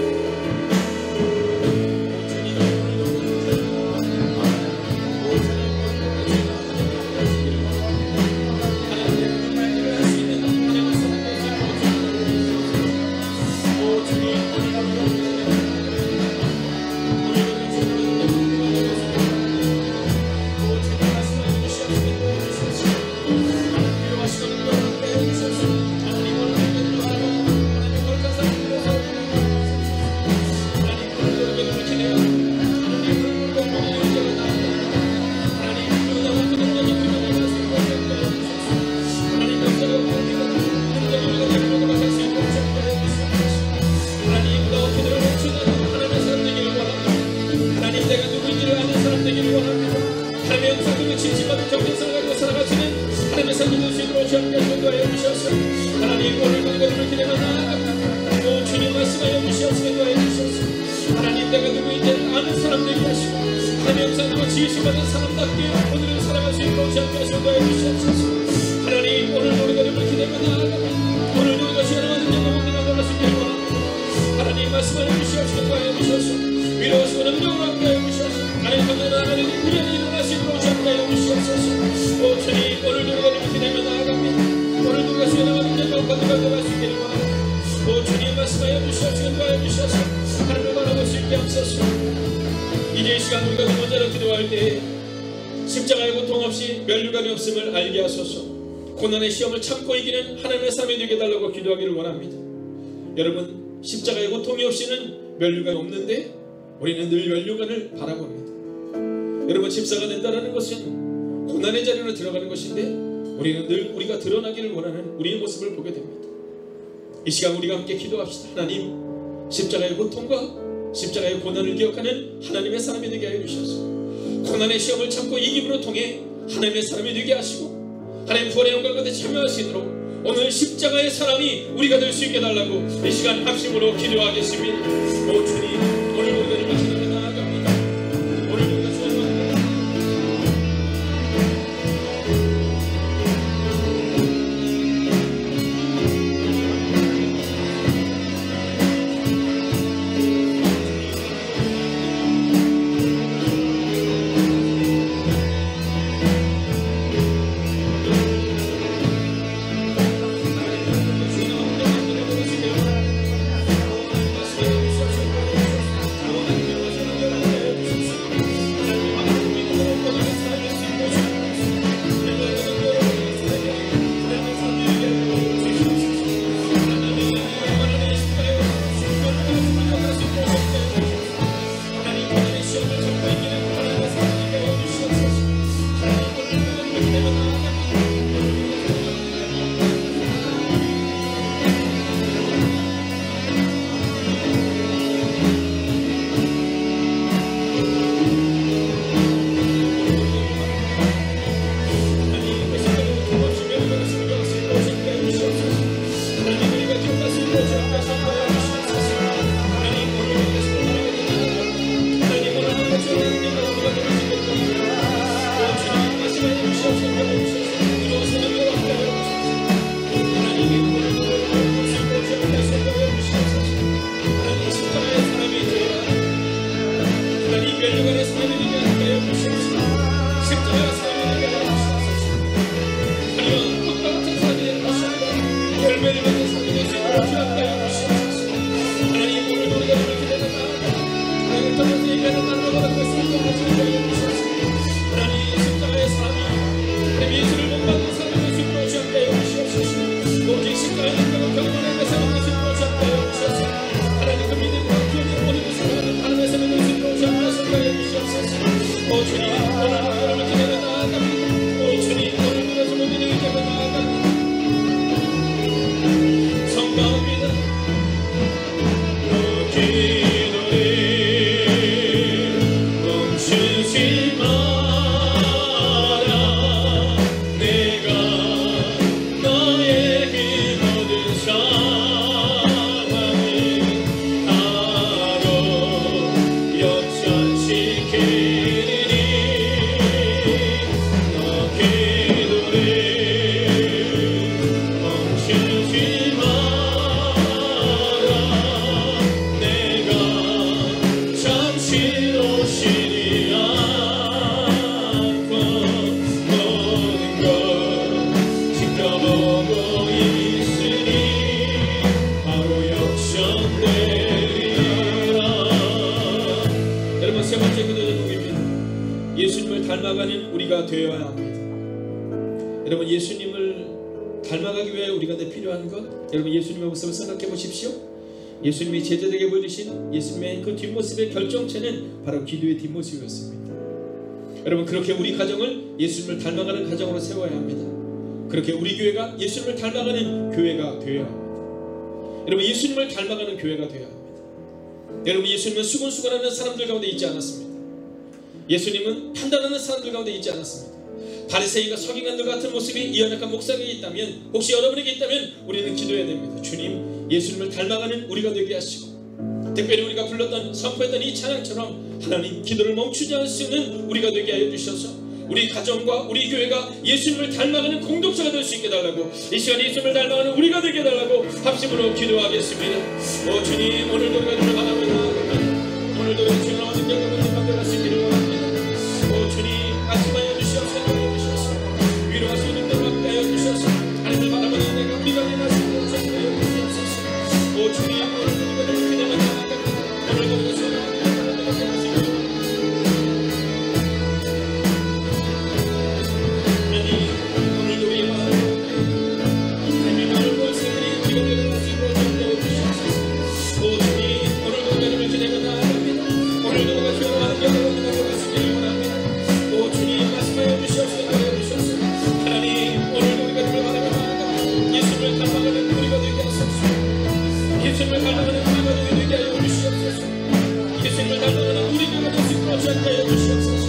이제 이 시간 우리가 두 번째로 기도할 때 십자가의 고통 없이 면류관이 없음을 알게 하소서. 고난의 시험을 참고 이기는 하나님의 삶이 되게 해달라고 기도하기를 원합니다. 여러분 십자가의 고통이 없이는 면류관이 없는데 우리는 늘 면류관을 바라봅니다. 여러분 집사가 된다는 것은 고난의 자리로 들어가는 것인데 우리는 늘 우리가 드러나기를 원하는 우리의 모습을 보게 됩니다. 이 시간 우리가 함께 기도합시다. 하나님, 십자가의 고통과 십자가의 고난을 기억하는 하나님의 사람이 되게 하여 주셔서 고난의 시험을 참고 이김으로 통해 하나님의 사람이 되게 하시고 하나님 부활의 영광 가운데 참여할 수 있도록 오늘 십자가의 사람이 우리가 될 수 있게 해달라고 이 시간 합심으로 기도하겠습니다. 오 주님, 오늘 우리가 좀 하시는 데 나아갑니다. 오늘 우리가 주님과 예수님을 닮아가는 우리가 되어야 합니다. 여러분, 예수님을 닮아가기 위해 우리가 필요한 것, 여러분 예수님의 모습을 생각해 보십시오. 예수님이 제자들에게 보여주신 예수님의 그 뒷모습의 결정체는 바로 기도의 뒷모습이었습니다. 여러분, 그렇게 우리 가정을 예수님을 닮아가는 가정으로 세워야 합니다. 그렇게 우리 교회가 예수님을 닮아가는 교회가 되어야 합니다. 여러분, 예수님을 닮아가는 교회가 되어야 합니다. 여러분, 예수님은 수곤수곤하는 사람들 가운데 있지 않았습니다. 예수님은 판단하는 사람들 가운데 있지 않았습니다. 바리새인과 서기관들 같은 모습이 이 연약한 목사에게 있다면, 혹시 여러분에게 있다면 우리는 기도해야 됩니다. 주님, 예수님을 닮아가는 우리가 되게 하시고, 특별히 우리가 불렀던 선포했던 이 찬양처럼 하나님, 기도를 멈추지 않을 수 있는 우리가 되게 하여 주셔서 우리 가정과 우리 교회가 예수님을 닮아가는 공동체가 될 수 있게 달라고, 이 시간에 예수님을 닮아가는 우리가 되게 달라고 합심으로 기도하겠습니다. 오 주님, 오늘도 우리가 주를 바라보고 나아갑니다. 오늘도 우리가 주를 나오는 영광을 만들어 수 있기를 원합니다. 오 주님, 말씀하여 주시옵소서. 위로하시는 능력을 함께 하여 주셔서 하나님을 바라보는 내가 우리가 내 말씀을 전하여 주시옵소서. 오 주님, 오늘도 우리가 이렇게 되면 나아갑니다. 오늘도 우리가 주를 나오는 영광을 하시옵소서. 예수님을 닮아가는 우리가 되게 하여 주시옵소서. 예수님을 닮아가는 우리가 될 수 있도록 하여 주시옵소서.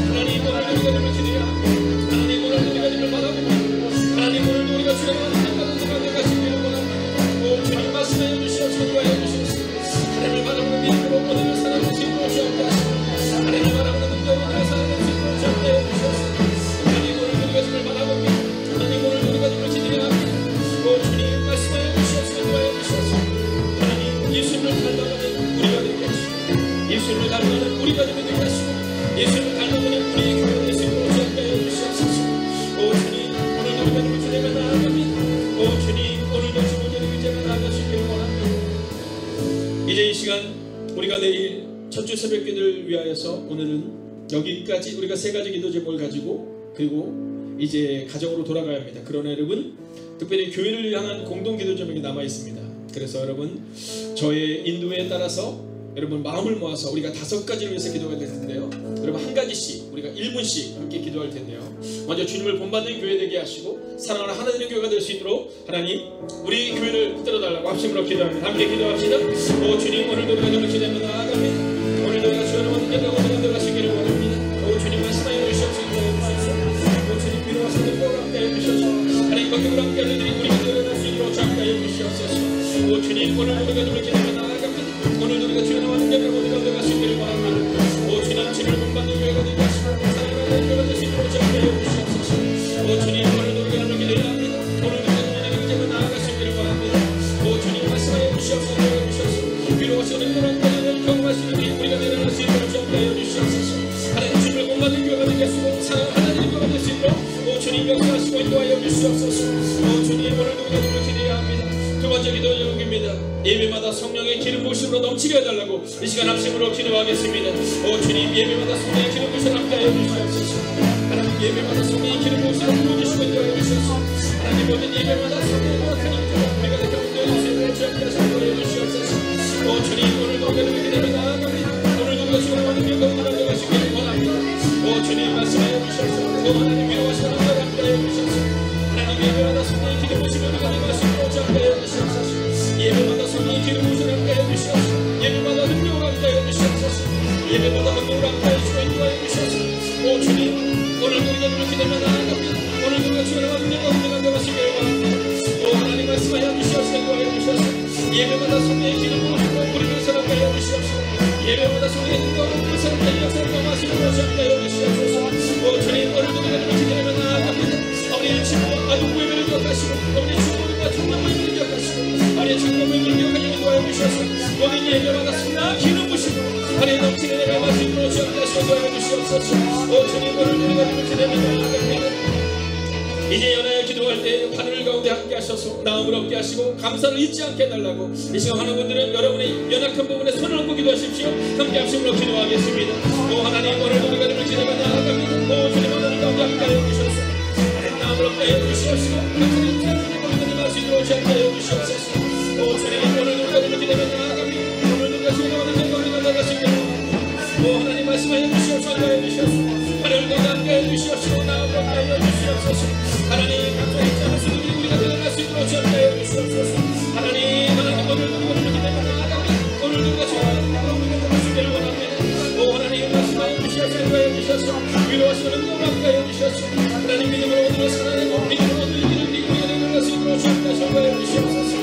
하나님, 오늘도 우리가 주를 기도해야 합니다. 하나님, 오늘도 우리가 주를 바라보고, 하나님, 오늘도 우리가 주의 말씀을 가시기를 원합니다. 오 주님, 말씀하여 주시옵소서. 하여 주시옵소서. 하나님을 바라보는 믿음으로 오늘을 살아가는 친구로 주옵게 하시고, 하나님을 바라보는 능력으로 오늘을 살아가는 친구로 주옵게 하여 주시옵소서. 하나님, 오늘도 우리가 주를 바라봅니다. 하나님, 오늘도 우리가 주를 기도해야 합니다. 오 주님, 말씀하여 주시옵소서. 하여 주시옵소서. 예수님을 닮아가는 우리가 되게 하시고, 예수님을 닮아가는 우리가 되게 하시고, 예수님을 닮아가는 우리의 교회 예수님으로 주옵게 하여 주시옵소서. 오 주님, 오늘도 우리가 주를 주님을 나아갑니다. 오 주님, 오늘도 주님을 위대하게 나아가시기를 원합니다. 이제 이 시간 우리가 내일 첫주 새벽기도를 위하여서 오늘은 여기까지 우리가 세 가지 기도 제목을 가지고, 그리고 이제 가정으로 돌아가야 합니다. 그러나 여러분, 특별히 교회를 향한 공동 기도 제목이 남아 있습니다. 그래서 여러분, 저의 인도에 따라서 여러분 마음을 모아서 우리가 5가지를 위해서 기도가 될 텐데요. 여러분 한 가지씩 우리가 1분씩 함께 기도할 텐데요. 먼저 주님을 본받는 교회 되게 하시고 사랑하는 하나 되는 교회가 될 수 있도록 하나님, 우리 교회를 붙들어달라고 합심으로 기도합니다. 함께 기도합시다. 오 주님, 오늘도 우리가 주를 기도하며 나아갑니다. 오늘도 우리가 주님을 만든 영광을 만들어가시기를 원합니다. 오 주님, 말씀하여 주시옵소서. 오 주님, 위로하시는 능력을 함께 하여 주셔서 하나님 밖으로 함께 하는 우리가 되어갈 수 있도록 함께 하여 주시옵소서. 오 주님, 오늘 우리가 주를 기도하며 나아갑니다. 오늘도 우리가 주의 나와 능력을 모두가 되어가시기를 원합니다. 오 주님, 주님을 본받는 교회가 되게 하시고 사랑하는 교회가 될 수 있도록 함께 하여 주시옵소서. 오 주님, 오늘도 우리가 주를 기도해야 합니다. 오늘도 우리가 주님의 능력을 나아가시기를 원합니다. 오 주님, 말씀하여 주시옵소서. 위로하시는 능력을 경험하시는 우리가 되어갈 수 있도록 함께 하여 주시옵소서. 하나님, 주님을 본받는 교회가 되게 하시고 사랑하는 하나님의 교회가 될 수 있도록 오 주님 역사하시고 인도하여 주시옵소서. 오 주님, 오늘도 우리가 주를 기도해야 합니다. 두 번째 기도 제목입니다. 예배마다 성령의 기름 부으심으로 넘치게 해달라고 이 시간 합심으로 기도하겠습니다. 오 주님, 예배마다 성령의 기름 부으심을 함께 하여 주시옵소서. 하나님, 예배마다 성령의 기름 부으심을 부어주시고 인도하여 주시옵소서. 하나님, 모든 예배마다 성령의 거룩한 인도가 우리가 경험되어 주시옵소서. 주옵게 하시고 인도하여 주시옵소서. 오 주님, 오늘도 우리가 기도하며 나아갑니다. 오늘도 우리가 주님을 받는 영광을 만들어가시기를 원합니다. 오 주님, 말씀하여 주시옵소서. 오 하나님, 위로하시는 능력을 함께 하여 주시옵소서. 하나님, 예배마다 성령의 기름 부으심을 우리가 되어가시기를 함께 하여 주시옵소서. 예배마다 성령의 기름 부으심을 함께 하여 주시옵소서. 예배마다 능력을 함께 하여 주시옵소서. 예배마다 능력을 함께 하여 주시고 인도하여 주시옵소서. 오 주님, 오늘도 우리가 주를 기도하며 나아갑니다. 오늘도 우리가 주의 나와 능력을 만들어가시기를 원합니다. 오 하나님, 말씀하여 주시옵소서. 인도하여 주시옵소서. 예배마다 성령의 기름 부으심을 우리를 함께 하여 주시옵소서. 예배마다 성령의 능력을 우리를 함께 역사하시는 것을 함께 하여 주시옵소서. 오 주님, 오늘도 우리가 주를 기도하며 나아갑니다. 우리의 친구와 아동부 예배를 기억하시고 우리의 친구들과 청년부 예배를 기억하시고 우리의 청년부 예배를 기억하여 인도하여 주셔서 모든 예배마다 성령의 기름 부으시고 우리의 넘치는 예배 말씀으로 주옵게 하시고 인도하여 주시옵소서. 오 주님, 오늘도 우리가 주를 기도하며 나아갑니다. 이제 연하여 기도할 때 하늘 가운데 함께 하셔서 나음을 얻게 하시고 감사를 잊지 않게 해달라고 이 시간 하는 분들은 여러분의 연약한 부분에 손을 얹고 기도하십시오. 함께 합심으로 기도하겠습니다. 오 하나님, 오늘도 우리가 주를 기도하며 가까이 해주시옵시고 감사의 인사를 받는 수 있도록 함께하여 주시옵소서. 오 주님 오늘도 우리가 이렇게 되면 나아갑니다. 오늘도 다시 우리가 우리가 나아갈 수 있도록 오 하나님 말씀하여 주시옵소서. 하늘과 함께하여 주시옵시고 나와 함께하여 주시옵소서. 하나님 감사의 인사를 우리가 드러날 수 있도록 함께하여 주시옵소서. 하나님 오늘도 우리가 이렇게 되면 나아갑니다. 오늘도 다시 우리가 나아갈 수 있기를 원합니다. 오 하나님 말씀하여 주시옵소서. 위로하시는 능력을 함께하여 주시옵소서. 하나님 믿음으로 오늘을 살아내고 믿음으로 오늘 길을 이끌어야 되는 것을 함께하여 주시옵소서.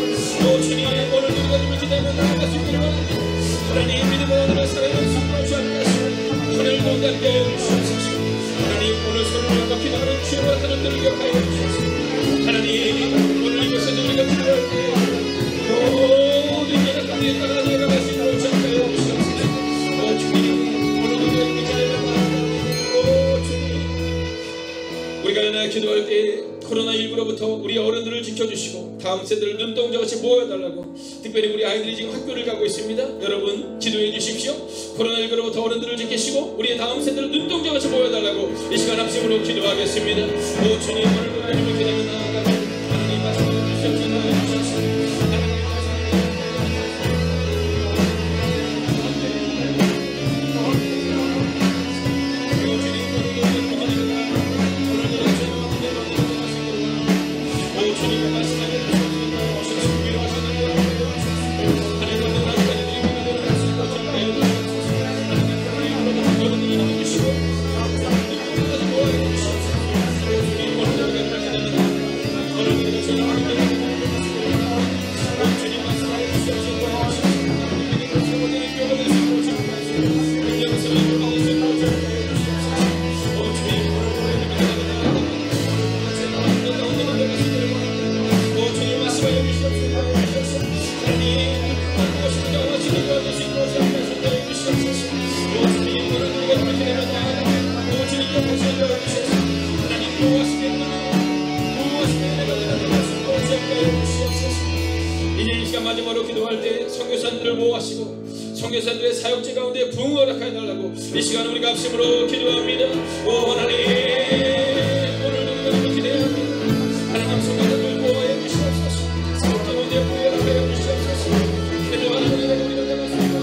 오 주님 오늘도 우리가 이렇게 되면 나아갈 수 있기를 원합니다. 하나님 믿음으로 오늘을 살아내는 것을 함께하시고 하늘도 함께하여 주시옵소서. 하나님 오늘 서로를 기도하는 주와 하나님들을 기억하여 주시옵소서. 하나님 오늘 이곳에서 우리가 기도할 때 모든 연약한 위에 따라 내려갈 수 있도록 함께하여 주시옵소서. 오 주님 오늘도 우리가 이렇게 되면 오 주님 우리가 연약하게 기도할 때 코로나19로부터 우리 어른들을 지켜주시고 다음 세대를 눈동자같이 모여달라고 특별히 우리 아이들이 지금 학교를 가고 있습니다. 여러분 기도해 주십시오. 코로나19로부터 어른들을 지키시고 우리의 다음 세대를 눈동자같이 모여달라고 이 시간 합심으로 기도하겠습니다. 오 주님 오늘도 이렇게 되면 나아가면 하나님 말씀해 주시옵소서. 마지막으로 기도할 때 선교사님들을 모아시고 선교사님들의 사역제 가운데 부흥을 허락하여 달라고 이 시간 우리가 합심으로 기도합니다. 오 하나님 오늘도 우리가 기대합니다. 하나님 선교사님을 모아여 주시옵소서. 사역 가운데 부흥을 허락하여 주시옵소서. 기도하는 우리가 되었습니다.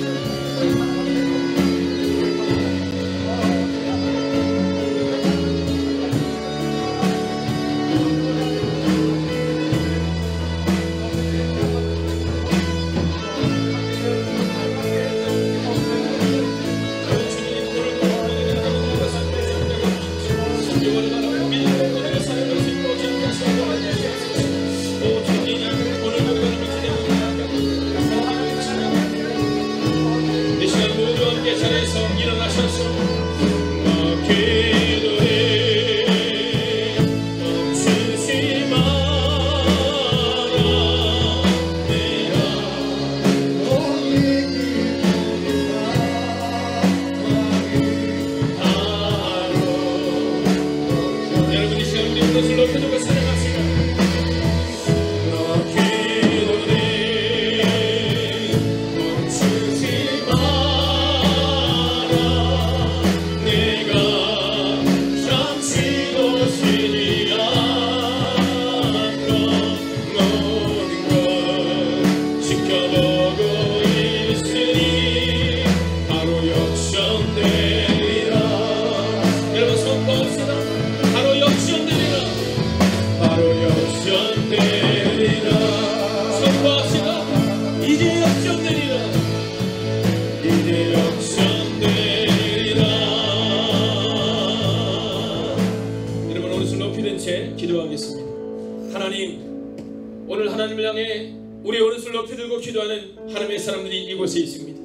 하나님을 향해 우리 오른손을 높이 들고 기도하는 하나님의 사람들이 이곳에 있습니다.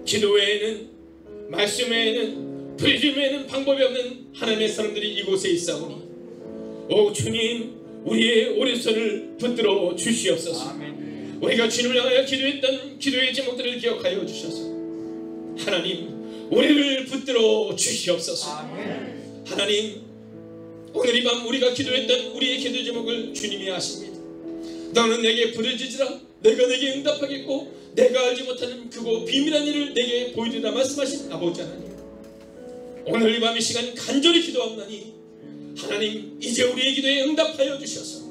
기도 외에는, 말씀 외에는, 부르심 외에는 방법이 없는 하나님의 사람들이 이곳에 있사오니 오 주님, 우리의 오른손을 붙들어 주시옵소서. 우리가 주님을 향하여 기도했던 기도의 제목들을 기억하여 주셔서 하나님, 우리를 붙들어 주시옵소서. 하나님, 오늘 이 밤 우리가 기도했던 우리의 기도 제목을 주님이 아십니다. 너는 내게 부르짖으라, 내가 내게 응답하겠고 내가 알지 못하는 크고 비밀한 일을 내게 보이리라 말씀하신 아버지 하나님, 오늘 이 밤 이 시간 간절히 기도하옵나니 하나님 이제 우리의 기도에 응답하여 주셔서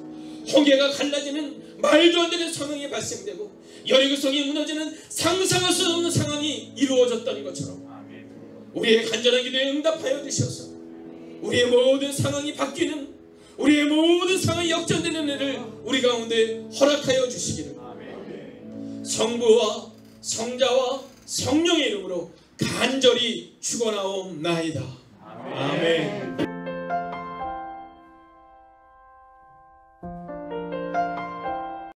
홍해가 갈라지는 말도 안 되는 상황이 발생되고 여리고성이 무너지는 상상할 수 없는 상황이 이루어졌던 것처럼 우리의 간절한 기도에 응답하여 주셔서 우리의 모든 상황이 바뀌는, 우리의 모든 상황이 역전되는 일을 우리 가운데 허락하여 주시기를 성부와 성자와 성령의 이름으로 간절히 축원하옵나이다. 아멘.